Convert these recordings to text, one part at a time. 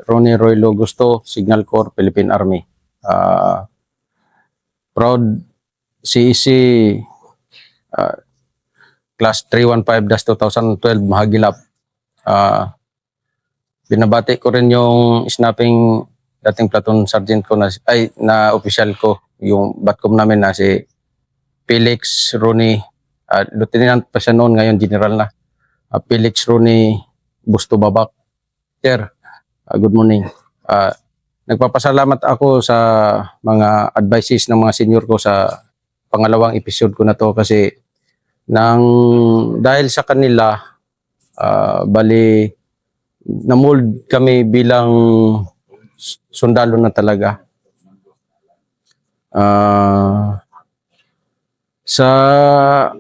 Ronnie Roy Logusto, Signal Corps, Philippine Army. Proud CEC Class 315-2012 Mahagilap. Binabati ko rin yung snapping dating platoon sergeant ko na official ko, yung batcom namin na si Felix Ronnie, lieutenant pa siya noon, ngayon general na. Felix Ronnie Busto Babak. Sir, good morning. Nagpapasalamat ako sa mga advices ng mga senior ko sa pangalawang episode ko na to kasi dahil sa kanila, bali namold kami bilang sundalo na talaga. Sir,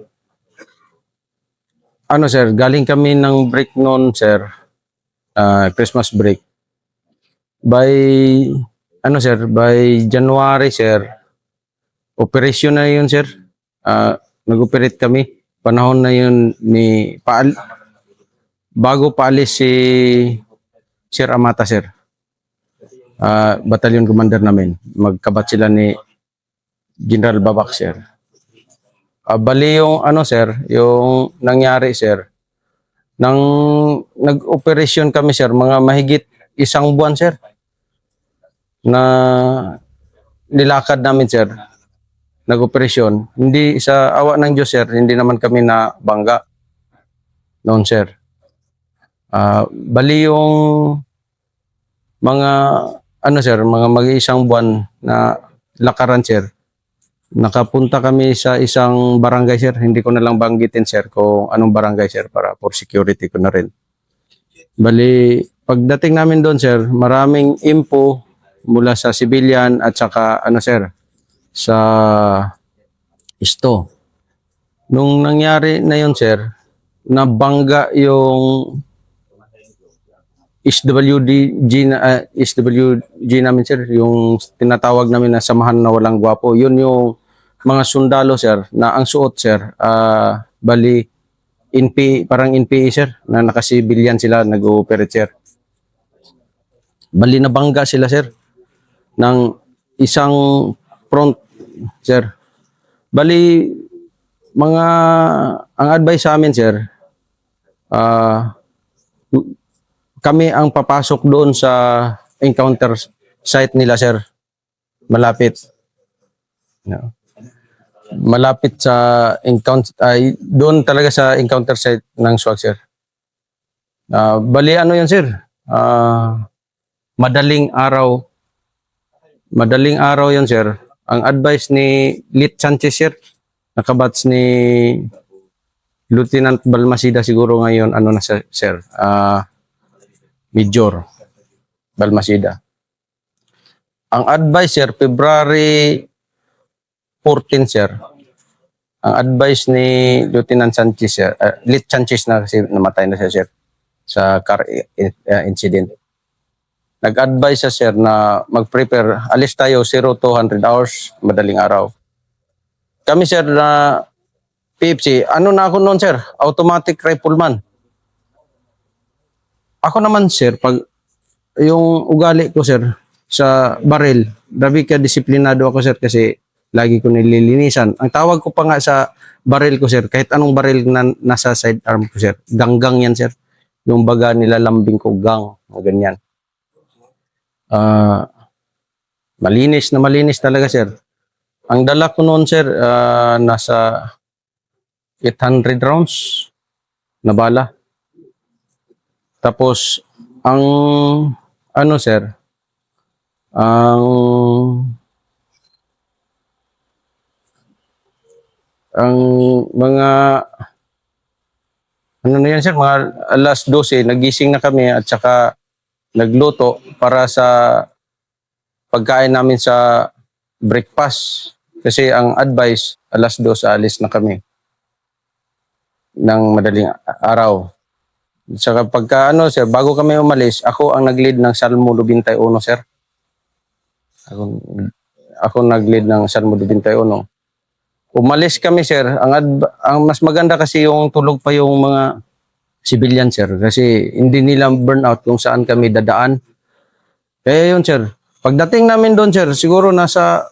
galing kami ng break noon, sir. Christmas break. By January, sir, operation na yun, sir. Nag-operate kami. Panahon na yun bago paalis si Sir Amata, sir. Battalion commander namin. Magkabat sila ni General Babak, sir. Bali yung sir, yung nangyari, sir. Nang nag-operasyon kami, sir, mga mahigit 1 buwan, sir, na nilakad namin, sir, nag-operasyon. Hindi sa awa ng Diyos, sir, hindi naman kami na bangga noon, sir. Bali yung mga sir, mga mag-1 buwan na lakaran, sir. Nakapunta kami sa isang barangay, sir. Hindi ko na lang banggitin, sir, kung anong barangay, sir, para for security ko na rin. Bali, pagdating namin doon, sir, maraming info mula sa civilian at saka sir, sa isto. Nung nangyari na yun, sir, nabangga yung SWG namin, sir, yung tinatawag namin na samahan na walang gwapo. Yun yung mga sundalo, sir, na ang suot, sir, bali parang NPA, sir, na nakasibilyan sila, nag-ooperate, sir. Bali nabangga sila, sir, ng isang front, sir. Bali ang advice sa amin, sir, kami ang papasok doon sa encounter site nila, sir. Malapit. No. Malapit sa encounter, doon talaga sa encounter site ng SWAG, sir. Bali yun, sir? Madaling araw. Madaling araw yun, sir. Ang advice ni Lit Sanchez, sir, nakabats ni Lieutenant Balmasida siguro ngayon, na sir? Major Balmasida. Ang advice, sir, February 14, sir. Ang advice ni Lieutenant Sanchez, sir, Lit Sanchez na kasi namatay na siya, sir, sa car incident. Nag-advise siya, sir, na mag-prepare. Alis tayo 0 to 100 hours, madaling araw. Kami, sir, na PFC, na ako noon, sir? Automatic rifleman. Ako naman, sir, pag yung ugali ko, sir, sa baril, grabe ka disiplinado ako, sir, kasi lagi ko nililinisan. Ang tawag ko pa nga sa baril ko, sir, kahit anong baril na nasa sidearm ko, sir, ganggang yan, sir. Yung baga nilalambing ko, gang, ganyan. Malinis na malinis talaga, sir. Ang dala ko noon, sir, nasa 800 rounds na bala. Tapos, sir, ang mga, na yan, sir, mga alas 12, nagising na kami at saka nagluto para sa pagkain namin sa breakfast. Kasi ang advice, alas 12, alis na kami ng madaling araw. Saka pagka sir, bago kami umalis, ako ang nag-lead ng Salmo 21, sir. Ako nag-lead ng Salmo 21. Umalis kami, sir. Ang mas maganda kasi yung tulog pa yung mga civilian, sir. Kasi hindi nila burnout kung saan kami dadaan. Kaya yun, sir. Pagdating namin doon, sir, siguro nasa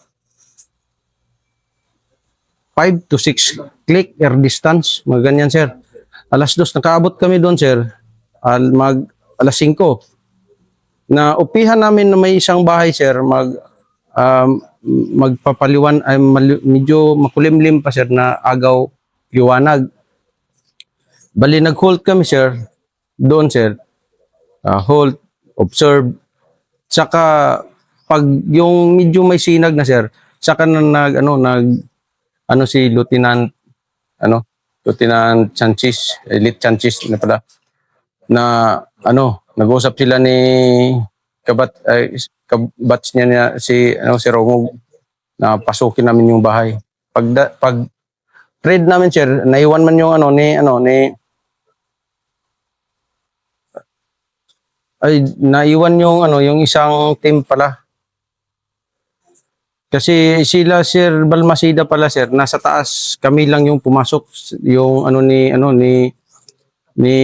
5 to 6 click air distance, mga ganyan, sir. Alas 2, nakaabot kami doon, sir. Alas 5. Na upihan namin na may isang bahay, sir, magpapaliwan, ay medyo makulimlim pa, sir, na agaw liwanag. Bali, nag-hold kami, sir, doon, sir. Hold, observe. Saka, pag yung medyo may sinag na, sir, saka na si Lieutenant Sanchez, Elite Sanchez na pala, na nag-usap sila ni kabats niya si Romog, na pasukin namin yung bahay. Pag trade namin, sir, naiwan man yung naiwan yung isang team pala. Kasi sila, Sir Balmaceda pala, sir, nasa taas, kami lang yung pumasok, yung ni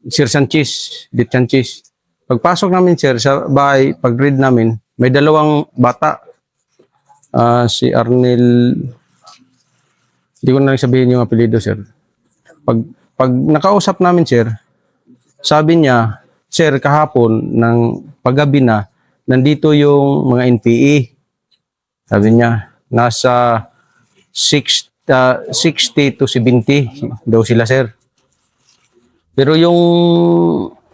Sir Sanchez, Dit Sanchez. Pagpasok namin, sir, sa bahay, pag-read namin, may dalawang bata. Si Arnel, hindi ko na sabihin yung apelido, sir. Pag nakausap namin, sir, sabi niya, sir, kahapon, ng paggabi na, nandito yung mga NPE. Sabi niya, nasa 60 to 70 daw sila, sir. Pero yung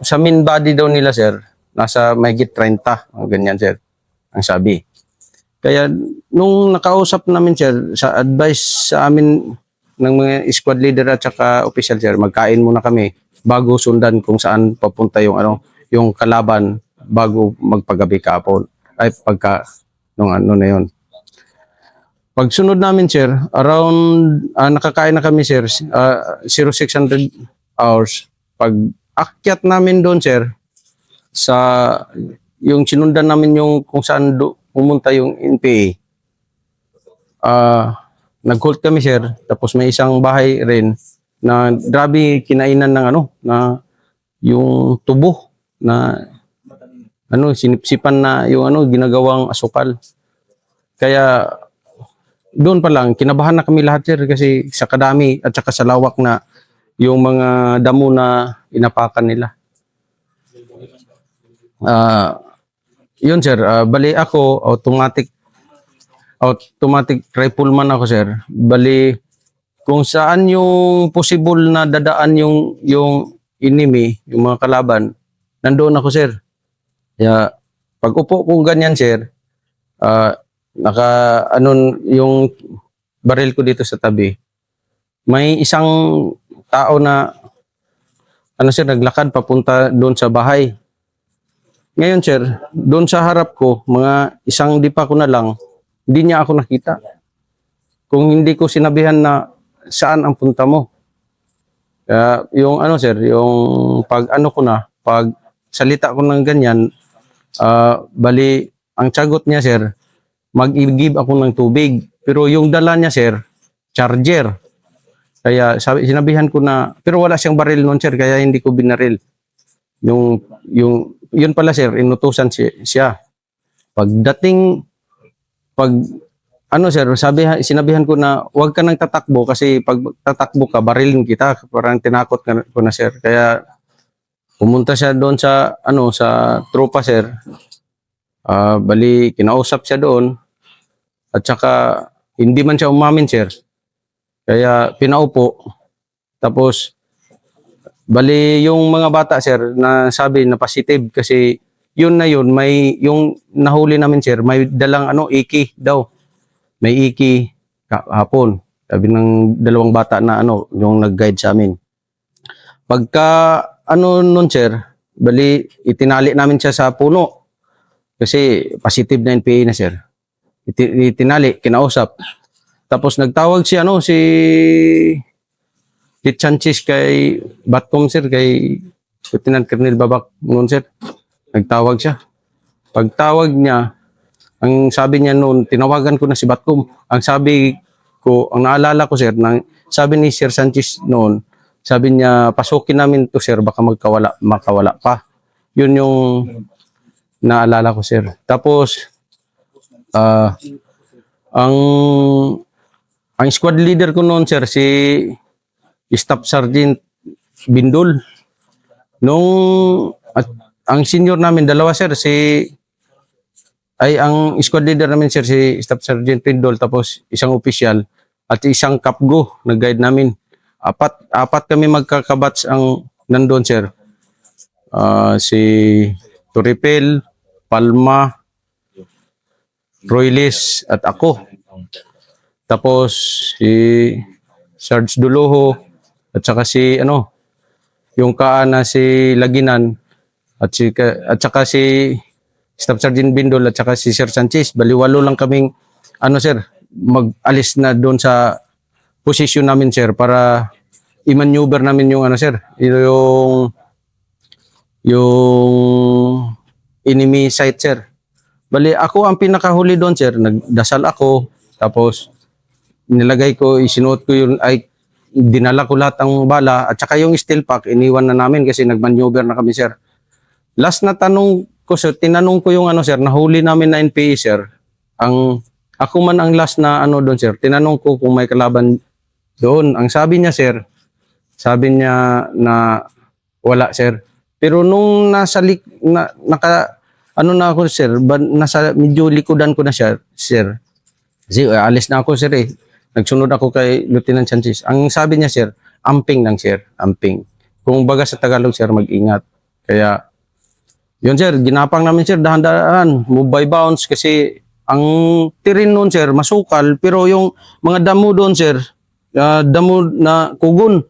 sa main body daw nila, sir, nasa mahigit 30. Ganyan, sir, ang sabi. Kaya, nung nakausap namin, sir, sa advice sa amin ng mga squad leader at saka official, sir, magkain muna kami bago sundan kung saan papunta yung kalaban bago magpagabi kahapon. Ay, na yun. Pagsunod namin, sir, around, nakakain na kami, sir, 0600 hours. Pag akyat namin doon, sir, yung sinundan namin yung kung saan pumunta yung NPA. Nag-hold kami, sir, tapos may isang bahay rin na grabe kinainan ng na yung tubo na sinipsipan na yung ginagawang asukal. Kaya doon pa lang kinabahan na kami lahat, sir, kasi sa kadami at saka sa lawak na yung mga damo na inapakan nila. Yun, sir, bali ako automatic rifleman ako, sir. Bali kung saan yung possible na dadaan yung enemy, yung mga kalaban, nandoon ako, sir. Kaya, pag upo kong ganyan, sir, yung baril ko dito sa tabi, may isang tao na, sir, naglakad papunta doon sa bahay. Ngayon, sir, doon sa harap ko, mga isang dipa ko na lang, hindi niya ako nakita. Kung hindi ko sinabihan na saan ang punta mo. Kaya, yung sir, yung pag salita ko ng ganyan, bali, ang sagot niya, sir, mag-give ako ng tubig. Pero yung dala niya, sir, charger. Kaya sinabihan ko na, pero wala siyang baril noon, sir, kaya hindi ko binaril. Yun pala, sir, inutusan siya. Sir, sinabihan ko na, huwag ka nang tatakbo kasi pag tatakbo ka, barilin kita. Parang tinakot ko na, sir. Kaya, pumunta siya doon sa tropa, sir. Bali, kinausap siya doon. At saka, hindi man siya umamin, sir. Kaya, pinaupo. Tapos, bali, yung mga bata, sir, na sabi na positive kasi yun, yung nahuli namin, sir, may dalang iki daw. May iki hapon. Sabi ng dalawang bata na yung nag-guide sa amin. Pagka nun, sir, bali, itinali namin siya sa puno. Kasi positive na NPA na, sir. Itinali, kinausap. Tapos nagtawag si Dit Sanchez kay Batcom, sir, kay Lieutenant Colonel Babak noon, sir. Nagtawag siya. Pagtawag niya, ang sabi niya noon, tinawagan ko na si Batcom. Ang naalala ko, sir, sabi ni Sir Sanchez noon, sabi niya, pasukin namin to, sir, baka makawala pa. Yun yung naalala ko, sir. Tapos, ah, ang squad leader ko noon, sir, si Staff Sergeant Bindol. Nung, at, ang senior namin, dalawa, sir, ang squad leader namin, sir, si Staff Sergeant Bindol, tapos isang opisyal, at isang kapgo, nag-guide namin. Apat kami magkakabats ang nandun, sir. Si Toripel, Palma, Royles, at ako. Tapos si Sarge Duluho, at saka si yung kaana si Laginan, at saka si Staff Sergeant Bindol, at saka si Sir Sanchez. Baliwalo lang kaming sir, mag-alis na doon sa position namin, sir, para i-maneuver namin yung sir, yung enemy site, sir. Bali, ako ang pinakahuli doon, sir. Nagdasal ako, tapos nilagay ko, isinuot ko dinala ko lahat ang bala, at saka yung steel pack, iniwan na namin kasi nag-maneuver na kami, sir. Last na tanong ko, sir, tinanong ko yung sir, nahuli namin na NPA, sir. Ako man ang last na doon, sir. Tinanong ko kung may kalaban doon. Ang sabi niya, sir, na wala, sir. Pero nung nasa na ako, sir, nasa medyo likodan ko na siya, sir. Kasi alis na ako, sir, eh. Nagsunod ako kay Lieutenant Sanchez. Ang sabi niya, sir, amping lang, sir, amping. Kung baga sa Tagalog, sir, mag-ingat. Kaya, yun, sir, ginapang namin, sir, dahan-dahan, move by bounce, kasi ang terrain noon, sir, masukal, pero yung mga damo doon, sir, damo na kugon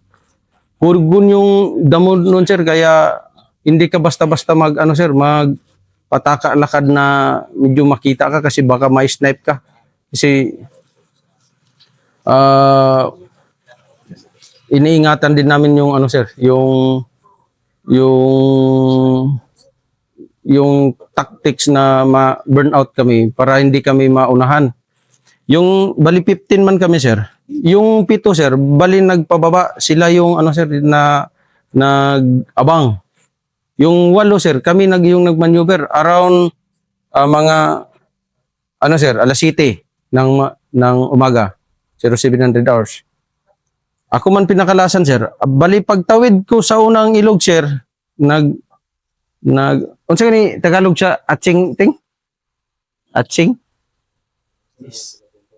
yung damo noon, sir, kaya hindi ka basta-basta sir, magpataka lakad na medyo makita ka kasi baka may snipe ka. Kasi iniingatan din namin yung sir, yung tactics na ma-burnout kami para hindi kami maunahan. Yung bali 15 man kami, sir. Yung 7, sir, bali nagpababa sila yung sir, na nag-abang. Yung 8, sir, kami yung nag-maneuver around mga sir, alas 7 ng umaga, 0700 hours. Ako man pinakalasan, sir. Bali pagtawid ko sa unang ilog, sir, unsa ni Tagalog siya, atching ting? Atching?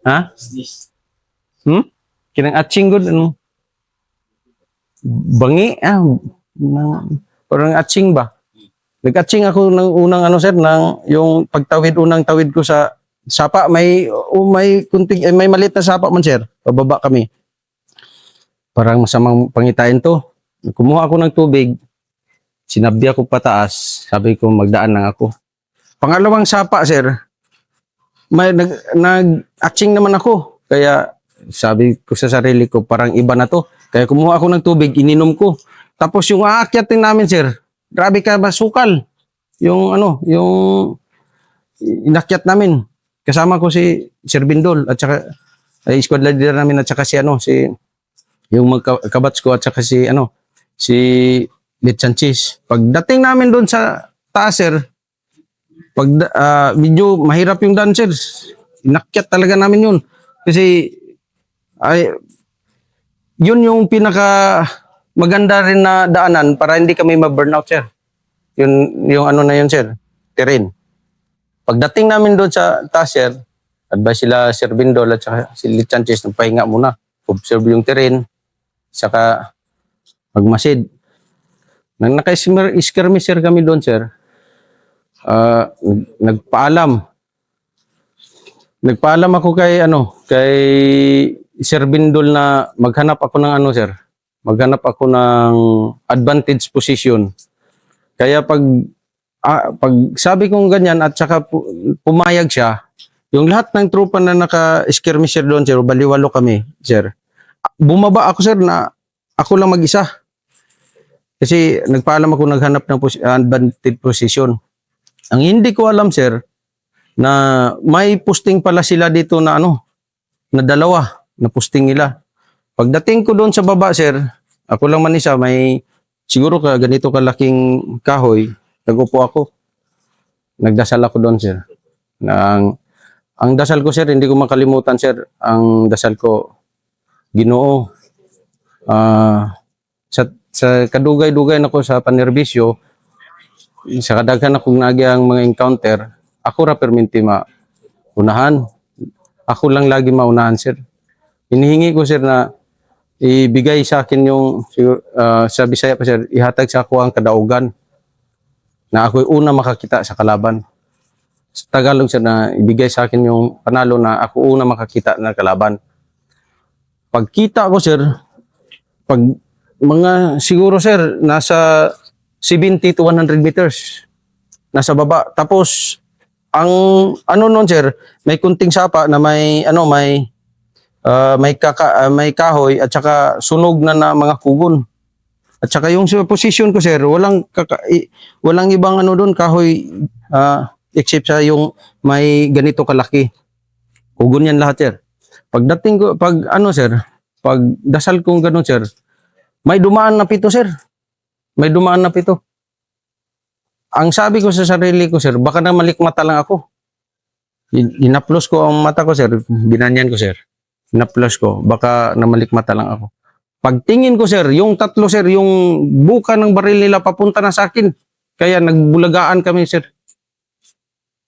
Ha? Kinang atching good bangi parang atching ba? Nag-atching ako ng unang sir, yung unang tawid ko sa sapa, may kunting may maliit na sapa man, sir. Pababa kami. Parang masamang pangitain to. Kumuha ako ng tubig. Sinabi ako pataas. Sabi ko magdaan lang ako. Pangalawang sapa, sir, may nag-atching naman ako. Kaya sabi ko sa sarili ko, parang iba na to. Kaya kumuha ako ng tubig, ininom ko. Tapos yung aakyatin namin, sir, grabe ka ba, sukal. Yung yung inakyat namin. Kasama ko si Sir Bindol at saka squad leader namin, at saka si yung magkabats ko, at saka si Lit Sanchez. Pagdating namin doon sa taas, sir, medyo mahirap yung daan, sir. Inakyat talaga namin yun. Kasi yun yung pinaka maganda rin na daanan para hindi kami ma-burnout, sir. Yung na yun, sir, terrain. Pagdating namin doon sa taas, sir, advice sila Sir Bindol at saka si Lit Sanchez, nagpahinga muna. Observe yung terrain, saka magmasid. Nang naka-skirmish, sir, kami doon, sir, nagpaalam ako kay Sir Bindol na maghanap ako ng sir, maghanap ako ng advantage position. Kaya pag sabi kong ganyan at saka pumayag siya, yung lahat ng tropa na naka-skirmish, sir, doon, sir, baliwalo kami, sir. Bumaba ako, sir, na ako lang mag-isa. Kasi nagpaalam ako, naghanap ng advantage position. Ang hindi ko alam, sir, na may posting pala sila dito na na dalawa na posting nila. Pagdating ko doon sa baba, sir, ako lang man isa, may siguro ganito kalaking kahoy, nagupo ako. nagdasal ako doon, sir. Ang dasal ko, sir, hindi ko makalimutan, sir. Ang dasal ko, Ginoo, sa kadugay-dugay na ko sa panerbisyo, sa kadaghan akong nagyang mga encounter, ako ra perminti maunahan. Ako lang lagi maunahan, sir. Hinihingi ko, sir, na ibigay sa akin yung, sa Bisaya pa, sir, ihatag sa ako ang kadaugan na ako'y una makakita sa kalaban. Sa Tagalog, sir, na ibigay sa akin yung panalo na ako una makakita na kalaban. Pagkita ko, sir, pag mga siguro, sir, nasa 70 to 100 meters nasa baba. Tapos ang ano noon, sir, may kunting sapa na may may kahoy at saka sunog na mga kugon. At saka yung sa position ko, sir, walang ibang ano doon kahoy except sa yung may ganito kalaki. Kugon yan lahat, sir. Pagdating ko, pag dasal kong ganun, sir, may dumaan na pito, sir. May dumaan na pito. Ang sabi ko sa sarili ko, sir, baka na malikmata lang ako. Inaplos ko ang mata ko, sir. Binanyan ko, sir. Inaplos ko. Baka na malikmata lang ako. Pagtingin ko, sir, yung tatlo, sir, yung buka ng baril nila papunta na sa akin. Kaya nagbulagaan kami, sir.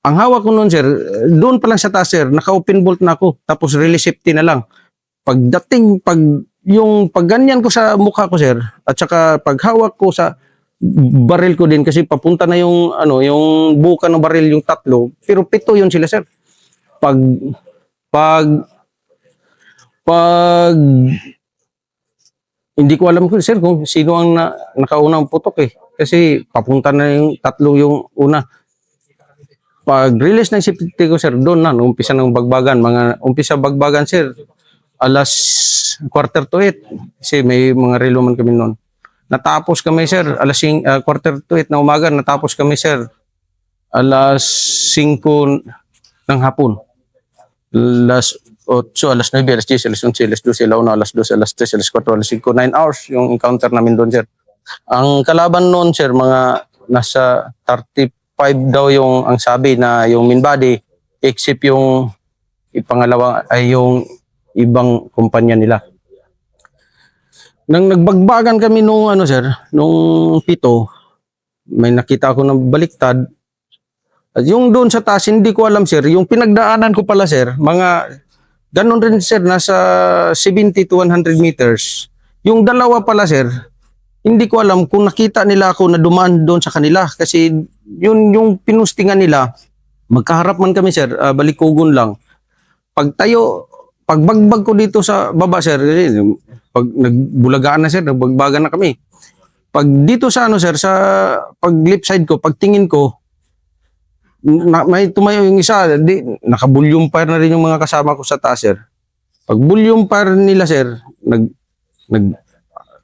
Ang hawak ko noon, sir, doon pa lang sa taas, sir, naka-open bolt na ako. Tapos release safety na lang. Yung pagganyan ko sa mukha ko, sir, at saka paghawak ko sa baril ko din kasi papunta na yung yung buka ng baril yung tatlo, pero pito yun sila, sir. Pag hindi ko alam ko, sir, kung sino ang nakaunang putok eh. Kasi papunta na yung tatlo yung una. Pag-release ng safety ko, sir, doon na, umpisa ng bagbagan. Umpisa bagbagan, sir, alas 7:45. Kasi may mga reloman kami noon. Natapos kami, sir, alas 7:45 na umaga. Natapos kami, sir, alas 5 ng hapon. Alas 8, alas 9, alas 10, alas 11, alas 12, alas 1, alas 2, alas 3, alas 4, alas 5, 9 hours yung encounter namin doon, sir. Ang kalaban noon, sir, mga nasa 35 daw yung ang sabi na yung main body, except yung ipangalawa ay yung ibang kumpanya nila. Nang nagbagbagan kami nung sir, nung pito, may nakita ako ng baliktad. At yung doon sa taas, hindi ko alam, sir, yung pinagdaanan ko pala, sir, mga ganun rin, sir, nasa 70 to 100 meters. Yung dalawa pala, sir, hindi ko alam kung nakita nila ako na dumaan doon sa kanila kasi yun yung pinustingan nila. Magkaharap man kami, sir, balikugon lang. Pagbagbag ko dito sa baba, sir, pag nagbulagaan na, sir, nagbagbagan na kami. Pag dito sa sir, sa pag left side ko, pagtingin ko, may tumayo yung isa, naka-volume fire na rin yung mga kasama ko sa taas, sir. Pag volume fire nila, sir,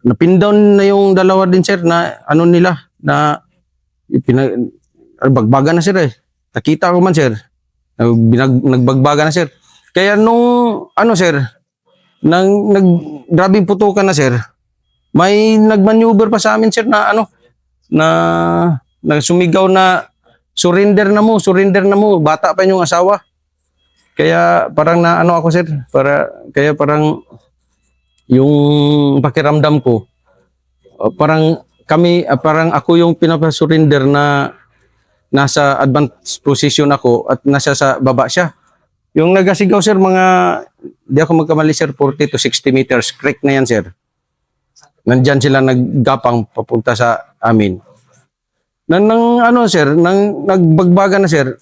napin down na yung dalawa din, sir, na nila, na bagbagan na, sir, eh. Nakita ko man, sir, nagbagbagan na, sir. Kaya nung sir, grabing putukan na, sir, may nagmaneuver pa sa amin, sir, na na sumigaw na surrender na mo, bata pa yung asawa. Kaya parang ako, sir, kaya parang yung pakiramdam ko, parang ako yung pinapasurrender na nasa advanced position ako at nasa sa baba siya. Yung nagasigaw, sir, di ako magkamali, sir, 40 to 60 meters, creek na yan, sir. Nandyan sila naggapang papunta sa amin. Sir, nagbagbaga na, sir,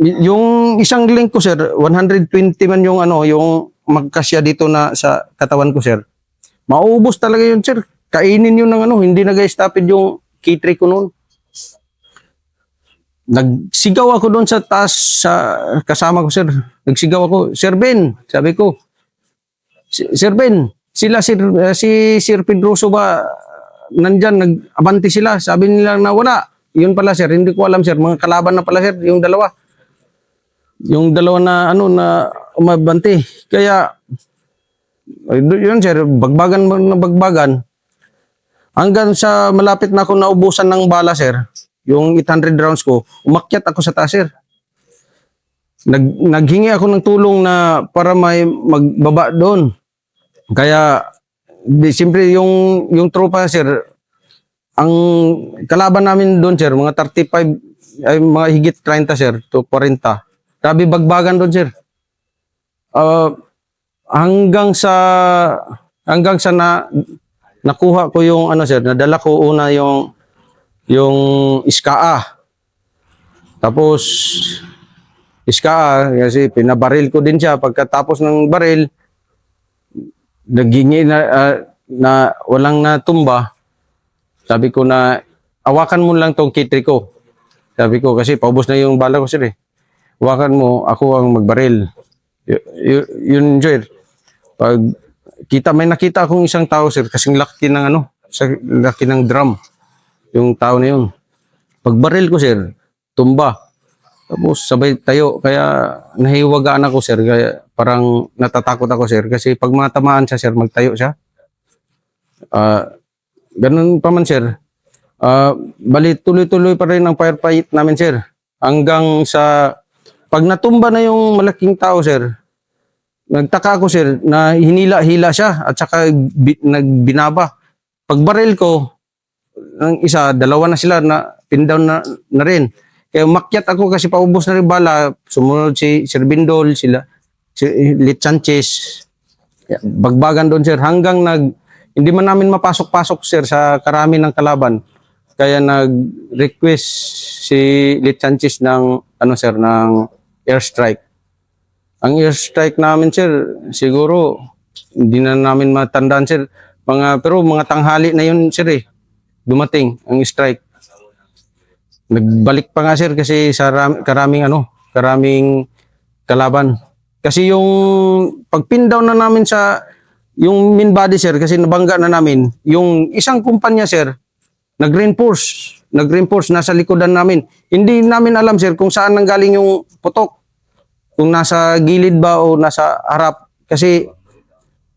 yung isang link ko, sir, 120 man yung yung magkasya dito na sa katawan ko, sir. Maubos talaga yun, sir. Kainin yun ng hindi nag-stopid yung K3 ko noon. Nagsigaw ako doon sa taas sa kasama ko, sir. Nagsigaw ako, Sir Ben, sabi ko. Sir Ben, si Sir Pedroso ba nandyan, nag-abante sila. Sabi nila na wala. Yun pala, sir, hindi ko alam, sir. Mga kalaban na pala, sir, yung dalawa. Yung dalawa na na umabante. Kaya yun, sir, bagbagan hanggang sa malapit na ako naubusan ng bala, sir. yung 800 rounds ko, umakyat ako sa taas, sir. Naghingi ako ng tulong na para may magbaba doon. Kaya, siyempre yung tropa, sir, ang kalaban namin doon, sir, mga 35, ay mga higit 30, sir, to 40. Grabe bagbagan doon, sir. Hanggang sa nakuha ko yung ano, sir, nadala ko una yung SKA. Tapos SKA kasi pinabaril ko din siya. Pagkatapos ng baril, naghingi na walang natumba. Sabi ko na awakan mo lang tong kitri ko. Sabi ko kasi paubos na yung bala ko, sir. Hawakan mo, ako ang magbaril. Yun, sir. Pag may nakita akong isang tao, sir, kasing laki ng laki ng drum. Yung tao na yun. Pagbaril ko, sir, tumba. Tapos sabay tayo. Kaya nahiwagaan ako, sir. Kaya parang natatakot ako, sir. Kasi pag matamaan siya, sir, magtayo siya. Ganun pa man, sir. Bali, tuloy-tuloy pa rin ang firefight namin, sir. Hanggang sa pag natumba na yung malaking tao, sir, nagtaka ako, sir, na hinila-hila siya at saka nagbinaba. Pagbaril ko, ng isa, dalawa na sila na pindown na rin. Kaya umakyat ako kasi paubos na rin bala. Sumunod si Sir Bindol, si Lit Sanchez. Bagbagan doon, sir. Hanggang hindi man namin mapasok-pasok, sir, sa karami ng kalaban. Kaya nag-request si Lit Sanchez ng airstrike. Ang airstrike namin, sir, siguro hindi na namin matandaan, sir. Pero mga tanghali na yun, sir, dumating ang strike. Nagbalik pa nga, sir, kasi sa karaming kalaban. Kasi yung pag-pin down na namin sa yung main body, sir, kasi nabangga na namin, yung isang kumpanya, sir, nag-reinforce nasa likodan namin. Hindi namin alam, sir, kung saan nanggaling yung putok. Kung nasa gilid ba o nasa harap. Kasi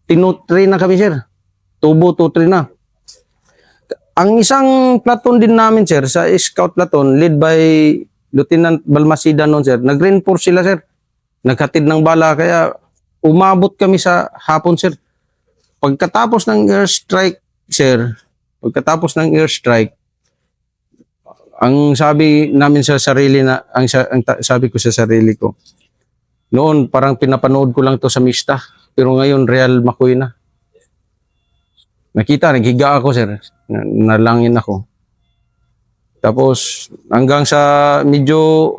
tinutri na kami, sir. Tubo, tutri na. Ang isang platoon din namin, sir, sa scout platoon, led by Lieutenant Balmaceda noon, sir. Nag-reinforce sila, sir. Naghatid ng bala. Kaya umabot kami sa hapon, sir. Pagkatapos ng airstrike, sir, ang sabi namin sa sarili sabi ko sa sarili ko, noon parang pinapanood ko lang to sa Mista, pero ngayon real Makoy na. Naghiga ako, sir, nalangin ako. Tapos hanggang sa medyo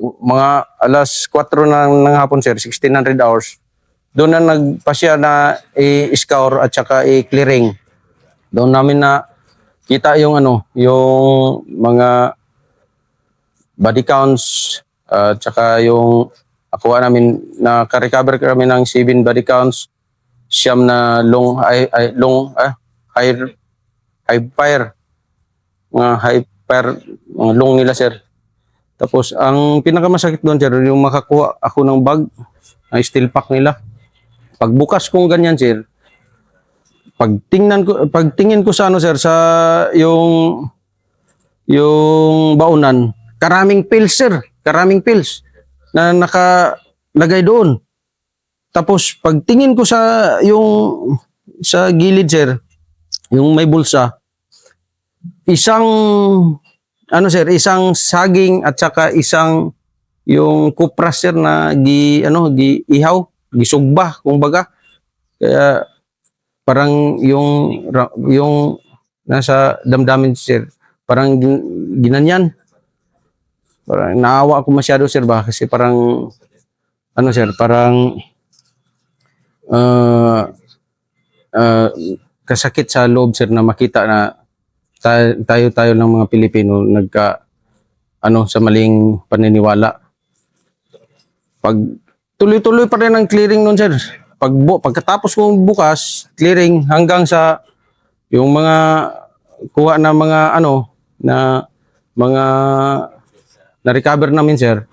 mga alas 4 ng hapon, sir, 1600 hours, doon na nagpasya na i-scour at saka i-clearing. Doon namin na kita yung yung mga body counts at saka yung akuha namin, naka-recover kami ng 7 body counts, siyam na high fire, mga long nila, sir. Tapos ang pinakamasakit doon, sir, yung makakuha ako ng bag, ang steel pack nila. Pagbukas kong ganyan, sir, pagtingin ko sa sir, sa yung baunan, karaming pills, sir, na nakalagay doon. Tapos pagtingin ko sa gilid, sir, yung may bulsa, isang isang saging at saka isang yung kupras, sir, na ihaw, gisugba kumbaga. Kaya parang yung nasa damdamin, sir, parang ginanyan. Parang naawa ako masyado, sir, ba? Kasi parang sir, parang kasakit sa loob, sir, na makita na tayo ng mga Pilipino sa maling paniniwala. Pag tuloy-tuloy pa rin ang clearing nun, sir. Pagkatapos kong bukas, clearing hanggang sa yung mga kuha na mga na-recover namin, sir.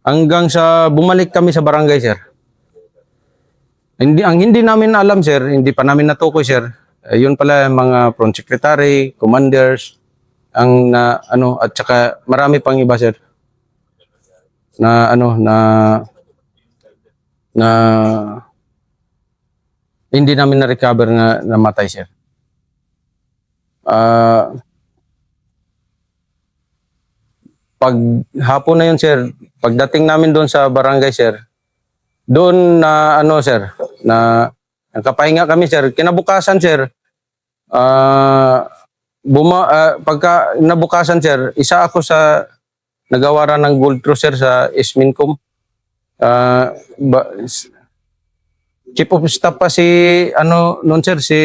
Hanggang sa bumalik kami sa barangay, sir. Hindi namin alam, sir, hindi pa namin natukoy, sir. Yun pala mga front secretary, commanders, ang na ano at saka marami pang iba sir na ano na hindi namin na-recover na namatay sir. Pag hapon na yun sir, pagdating namin doon sa barangay sir, doon na ano sir, na nakapahinga kami sir. Kinabukasan sir, pagka nabukasan sir, isa ako sa nagawaran ng gold truss sir sa Ismincom. Chief of staff pa si ano noon sir, si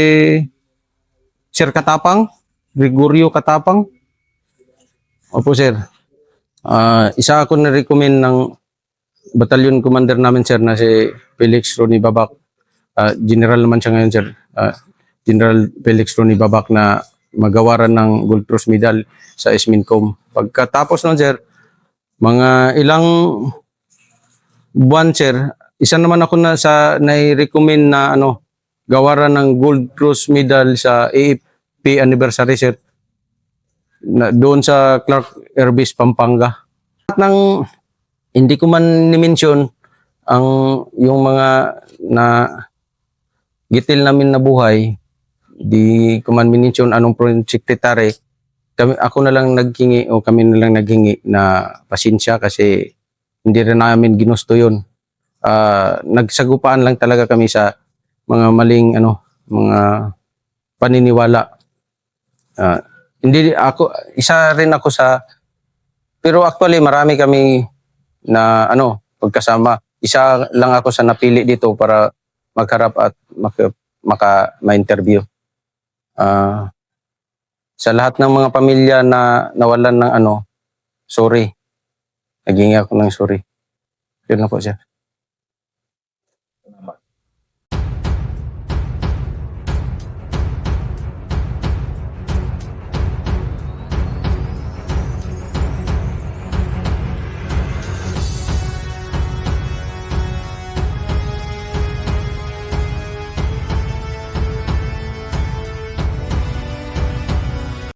Sir Katapang, Gregorio Katapang. Opo sir. Isa ako na-recommend ng battalion commander namin sir na si Felix Ronnie Babak. General naman siya ngayon sir. General Felix Ronnie Babak na magawaran ng Gold Cross Medal sa Ismincom. Pagkatapos nun sir, mga ilang buwan sir, isa naman ako na sa nai-recommend na ano, gawaran ng Gold Cross Medal sa AFP anniversary sir. Na, doon sa Clark Air Base, Pampanga. At nang hindi ko man ni-mention ang yung mga na gitil namin na buhay, di ko man mention anong project secretary, ako na lang naghingi o kami na lang naghingi na pasensya kasi hindi rin namin ginusto yun. Nagsagupaan lang talaga kami sa mga maling mga paniniwala. Hindi ako, isa rin ako sa, pero actually marami kami na pagkasama. Isa lang ako sa napili dito para magharap at ma-interview. Sa lahat ng mga pamilya na nawalan ng sorry. Naghingi ako ng sorry. Yun na po sir.